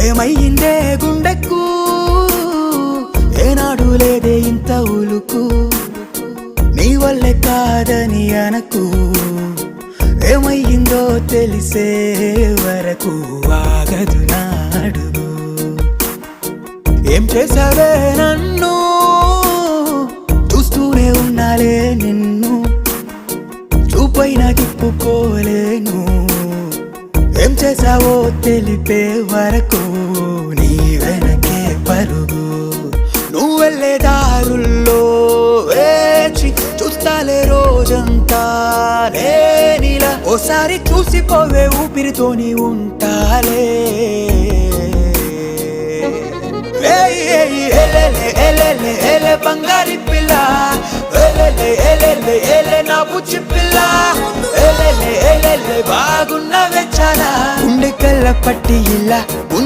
ఏమయ్యిందే గుండెకు ఏనాడు లేదే ఇంత ఉలుకు నీ వల్లే కాదని అనకు ఏమయ్యిందో తెలిసే వరకు ఆగదు నాడుగు ఏం చేసావే నన్ను చూస్తూనే ఉన్నాలే నిన్ను చూపైనా తిప్పుకోలేను ఏం చేసావో తెలిపే వరకు నీ వెనకే పరుగు నువ్వు వెళ్ళే దారుల్లో వేచి చూస్తాలే రోజంతా నేనిలా ఓసారి చూసిపోవే ఊపిరితోని ఉంటాలే బంగారి పిల్ల నా బుచ్చి పిల్ల బాగున్నవే చాలా ఉండే కళ్ళ పట్టి ఇలా